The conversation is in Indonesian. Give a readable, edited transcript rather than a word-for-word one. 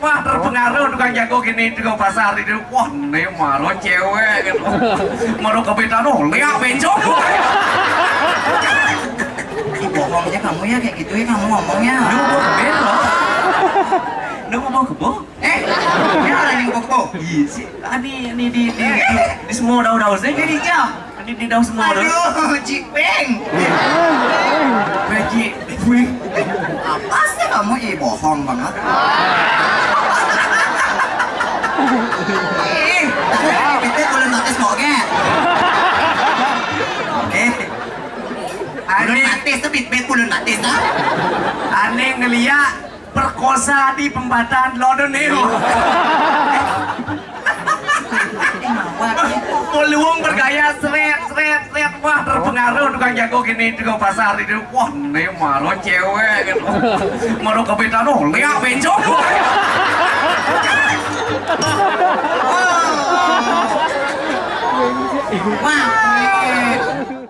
wah terpengaruh tukang jago gini tukang pasar itu wah nih maro cewek gitu maro kebetulan oh lihat bencong bohongnya kamu ya kayak gitu ya kamu ngomongnya. lu mau kebet loh lu mau kebo Ya ada yang koko. iya sih ini di semua daun-daun sih Jadi jam. di daun semua daun Aduh, Cipeng. Beji Apa sih kamu bohong banget? Itu kulit notis moge. Kulit notis tuh bit kulit notis tuh. aneh ngeliat perkosa di pembatan Lodoneo peluang bergaya seret wah terpengaruh tukang jago gini tukang pasar itu wah nih maro cewek gitu maro kebetulan oh lihat bencong Wah.